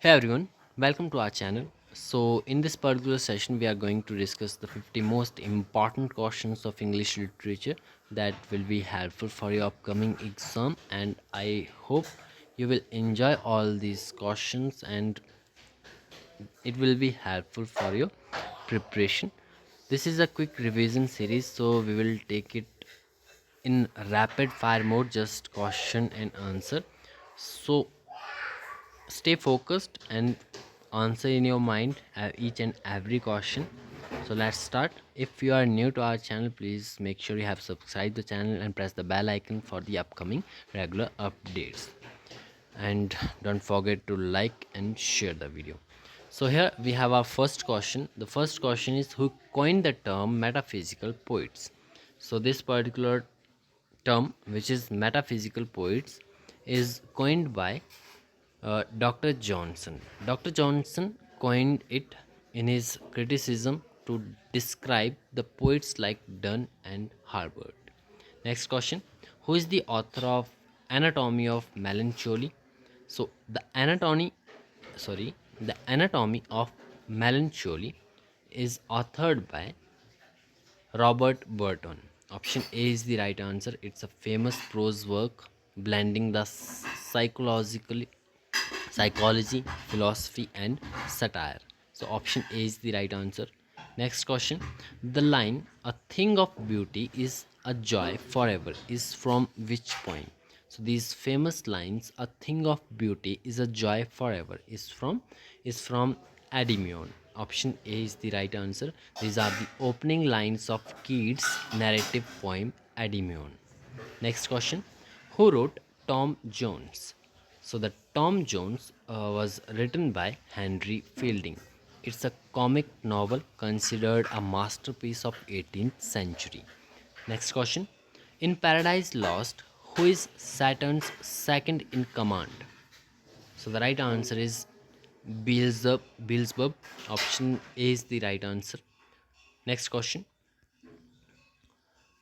Hey everyone, welcome to our channel. So, in this particular session, we are going to discuss the 50 most important questions of English literature that will be helpful for your upcoming exam. And I hope you will enjoy all these questions and it will be helpful for your preparation. This is a quick revision series, so we will take it in rapid fire mode, just question and answer. So, stay focused and answer in your mind each and every question. So let's start. If you are new to our channel, please make sure you have subscribed the channel and press the bell icon for the upcoming regular updates, and don't forget to like and share the video. So here we have our first question. The first question is, who coined the term metaphysical poets? So this particular term, which is metaphysical poets, is coined by Dr. Johnson. Dr. Johnson coined it in his criticism to describe the poets like Donne and Herbert. Next question: who is the author of Anatomy of Melancholy? So the Anatomy of Melancholy is authored by Robert Burton. Option A is the right answer. It's a famous prose work blending the psychology, philosophy, and satire. So, option A is the right answer. Next question. The line, "A thing of beauty is a joy forever," is from which poem? So, these famous lines, "A thing of beauty is a joy forever," is from Endymion. Option A is the right answer. These are the opening lines of Keats' narrative poem Endymion. Next question. Who wrote Tom Jones? So the Tom Jones was written by Henry Fielding. It's a comic novel considered a masterpiece of 18th century. Next question. In Paradise Lost, who is Saturn's second in command? So the right answer is Beelzebub. Option A is the right answer. Next question.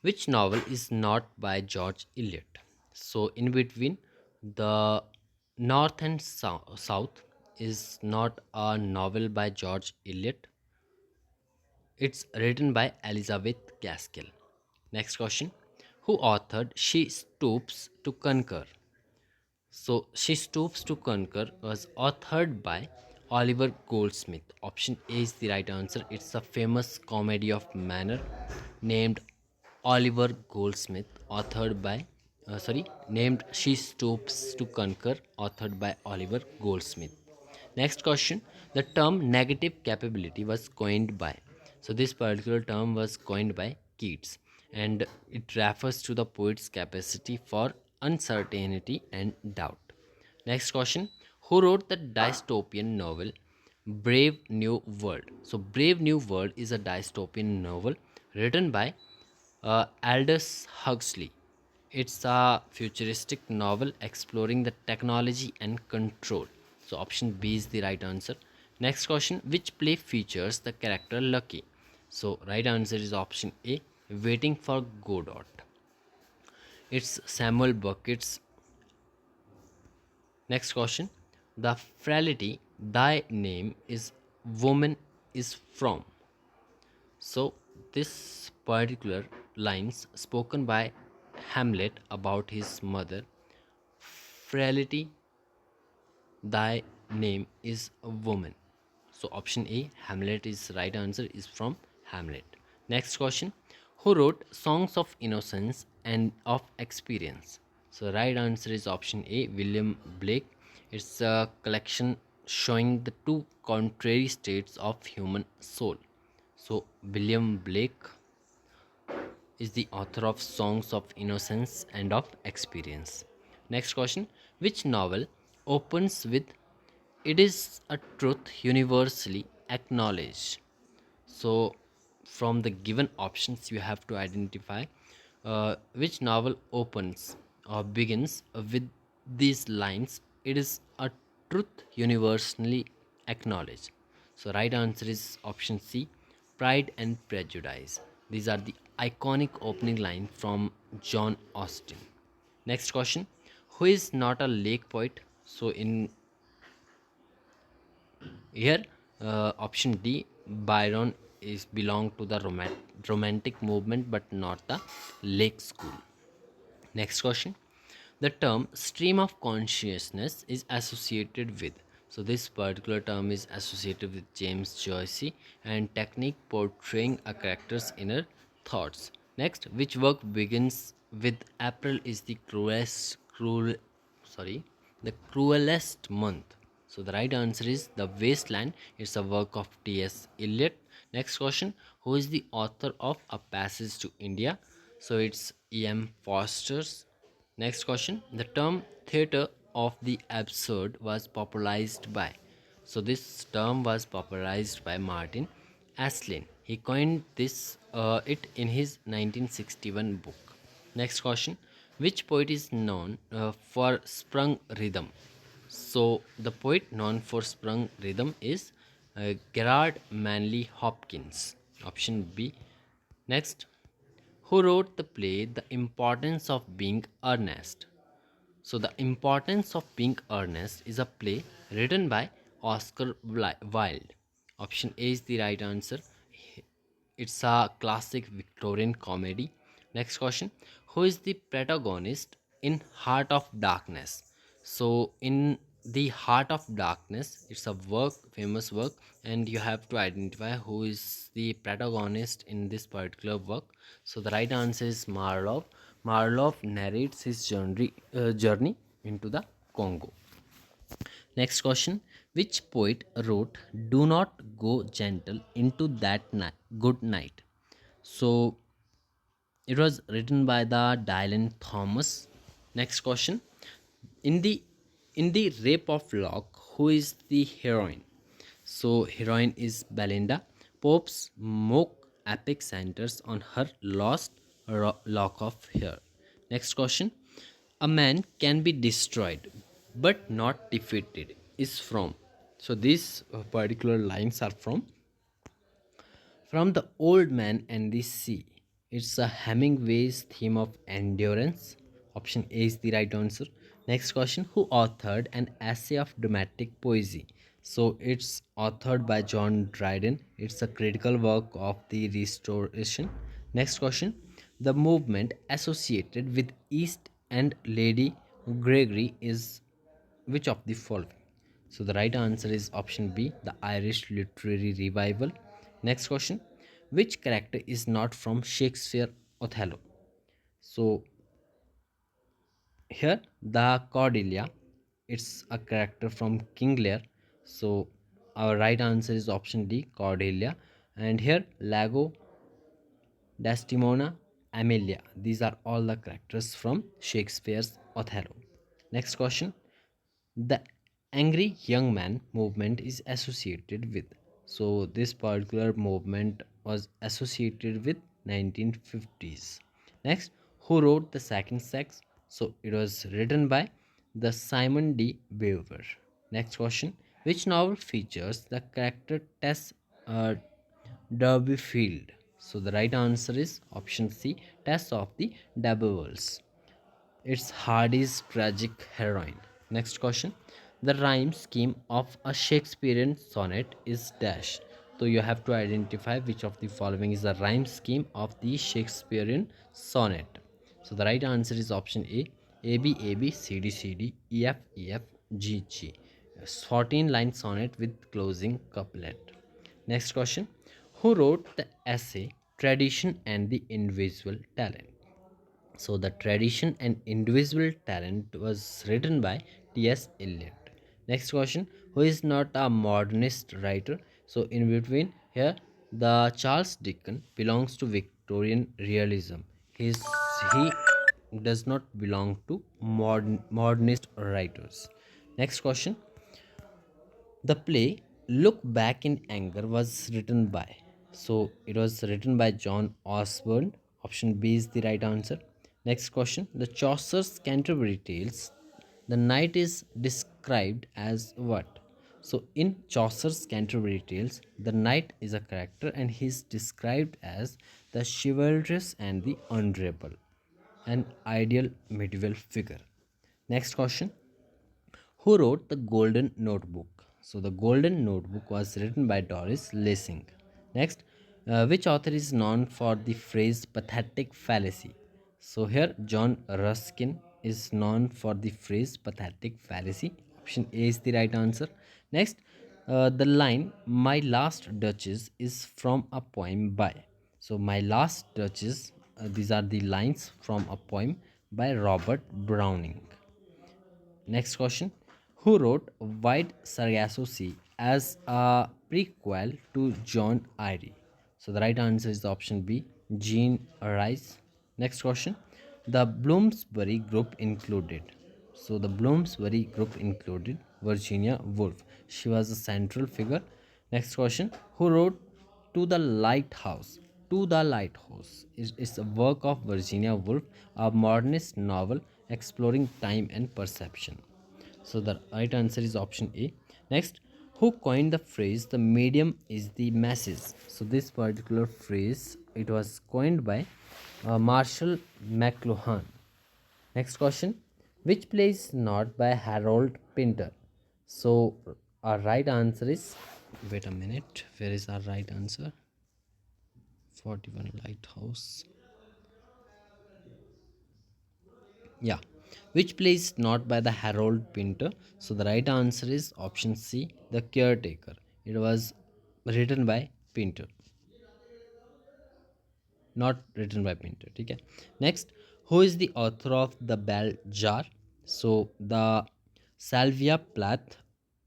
Which novel is not by George Eliot? So, in between, the North and South is not a novel by George Eliot. It's written by Elizabeth Gaskell. Next question. Who authored She Stoops to Conquer? So, She Stoops to Conquer was authored by Oliver Goldsmith. Option A is the right answer. It's a famous comedy of manner named Oliver Goldsmith, named She Stoops to Conquer, authored by Oliver Goldsmith. Next question. The term negative capability was coined by. So, this particular term was coined by Keats, and it refers to the poet's capacity for uncertainty and doubt. Next question. Who wrote the dystopian novel Brave New World? So, Brave New World is a dystopian novel written by Aldous Huxley. It's a futuristic novel exploring the technology and control. So, option B is the right answer. Next question. Which play features the character Lucky? So, right answer is option A, Waiting for Godot. It's Samuel Beckett's. Next question. The frailty thy name is woman is from. So this particular lines spoken by Hamlet about his mother. Frailty thy name is a woman. So option A, Hamlet, is right answer, is from Hamlet. Next question. Who wrote Songs of Innocence and of Experience? So right answer is option A, William Blake. It's a collection showing the two contrary states of human soul. So William Blake is the author of Songs of Innocence and of Experience. Next question. Which novel opens with "It is a truth universally acknowledged"? So, from the given options, you have to identify which novel opens or begins with these lines: "It is a truth universally acknowledged." So, right answer is option C, Pride and Prejudice. These are the iconic opening line from John Austen. Next question. Who is not a lake poet? So, in Here, option D, Byron is belong to the romantic movement, but not the Lake School. Next question. The term stream of consciousness is associated with. So this particular term is associated with James Joyce and technique portraying a character's inner thoughts. Next, which work begins with April is the cruelest month. So the right answer is The Wasteland. It's a work of T.S. Eliot. Next question. Who is the author of A Passage to India? So it's E.M. Foster's. Next question. The term theatre of the absurd was popularized by. So this term was popularized by Martin Aslin. He coined it in his 1961 book. Next question. Which poet is known for sprung rhythm? So the poet known for sprung rhythm is Gerard Manley Hopkins. Option B. Next, who wrote the play The Importance of Being Earnest? So, The Importance of Being Earnest is a play written by Oscar Wilde. Option A is the right answer. It's a classic Victorian comedy. Next question. Who is the protagonist in Heart of Darkness? So, in The Heart of Darkness, it's a famous work, and you have to identify who is the protagonist in this particular work. So, the right answer is Marlowe. Marlowe narrates his journey into the Congo. Next question. Which poet wrote Do Not Go Gentle into That Good Night? So it was written by the Dylan Thomas. Next question. In the Rape of Locke, who is the heroine? So heroine is Belinda. Pope's mock epic centers on her lost lock of hair. Next question. A man can be destroyed but not defeated is from. So these particular lines are from The Old Man and the Sea. It's a Hemingway's theme of endurance. Option A is the right answer. Next question. Who authored an essay of dramatic poesy? So it's authored by John Dryden. It's a critical work of the Restoration. Next question. The movement associated with East and Lady Gregory is which of the following? So the right answer is option B, the Irish Literary Revival. Next question. Which character is not from Shakespeare Othello? So here the Cordelia, it's a character from King Lear. So our right answer is option D, Cordelia. And here Lago, Desdemona, Amelia. These are all the characters from Shakespeare's Othello. Next question. The angry young man movement is associated with. So this particular movement was associated with 1950s. Next, who wrote The Second Sex? So it was written by the Simon D. Beauvoir. Next question. Which novel features the character Tess uh, Derbyfield? So the right answer is option C, Tess of the D'Urbervilles. It's Hardy's tragic heroine. Next question. The rhyme scheme of a Shakespearean sonnet is dash. So you have to identify which of the following is the rhyme scheme of the Shakespearean sonnet. So the right answer is option A. A B A B C D C D E F E F G G. 14 line sonnet with closing couplet. Next question. Who wrote the essay Tradition and the Invisible Talent? So, The Tradition and Individual Talent was written by T.S. Eliot. Next question. Who is not a modernist writer? So, in between here, the Charles Dickens belongs to Victorian realism. He does not belong to modernist writers. Next question. The play Look Back in Anger was written by. So it was written by John Osborne. Option B is the right answer. Next question. The Chaucer's Canterbury Tales. The knight is described as what? So in Chaucer's Canterbury Tales, the knight is a character and he is described as the chivalrous and the honorable, an ideal medieval figure. Next question. Who wrote the Golden Notebook? So the Golden Notebook was written by Doris Lessing. Next, which author is known for the phrase pathetic fallacy? So here John Ruskin is known for the phrase pathetic fallacy. Option A is the right answer. Next, the line "My Last Duchess" is from a poem by. So "My Last Duchess," these are the lines from a poem by Robert Browning. Next question. Who wrote White Sargasso Sea as a prequel to John Eyre? So the right answer is option B, Jean Rice. Next question. The Bloomsbury group included. So the Bloomsbury group included Virginia Woolf. She was a central figure. Next question. Who wrote To the Lighthouse? To the Lighthouse is a work of Virginia Woolf, a modernist novel exploring time and perception. So the right answer is option A. Next, who coined the phrase "the medium is the masses"? So this particular phrase it was coined by Marshall McLuhan. Next question, which play is not by Harold Pinter? So our right answer is, wait a minute, where is our right answer? 41 Lighthouse. Yeah. Which play is not by the Harold Pinter? So the right answer is option C, The Caretaker. It was written by Pinter, not written by Pinter. Okay. Next, who is the author of The Bell Jar? So the Salvia Plath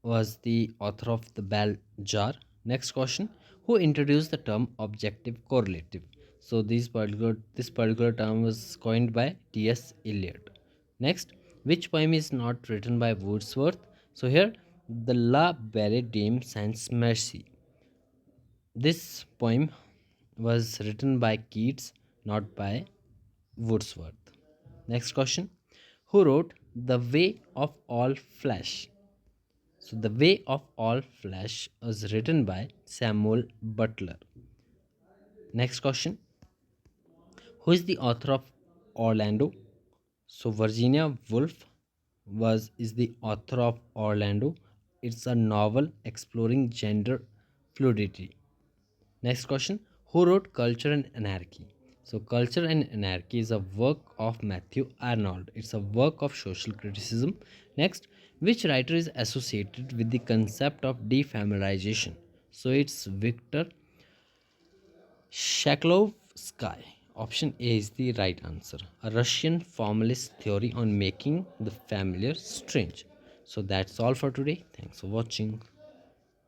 was the author of The Bell Jar. Next question, who introduced the term objective correlative? So this particular term was coined by T.S. Eliot. Next, which poem is not written by Wordsworth? So here, the La Belle Dame Sans Merci. This poem was written by Keats, not by Wordsworth. Next question, who wrote The Way of All Flesh? So, The Way of All Flesh was written by Samuel Butler. Next question, who is the author of Orlando? So, Virginia Woolf is the author of Orlando. It's a novel exploring gender fluidity. Next question, who wrote Culture and Anarchy? So, Culture and Anarchy is a work of Matthew Arnold. It's a work of social criticism. Next, which writer is associated with the concept of defamiliarization? So, it's Viktor Shaklovsky. Option A is the right answer. A Russian formalist theory on making the familiar strange. So, that's all for today. Thanks for watching.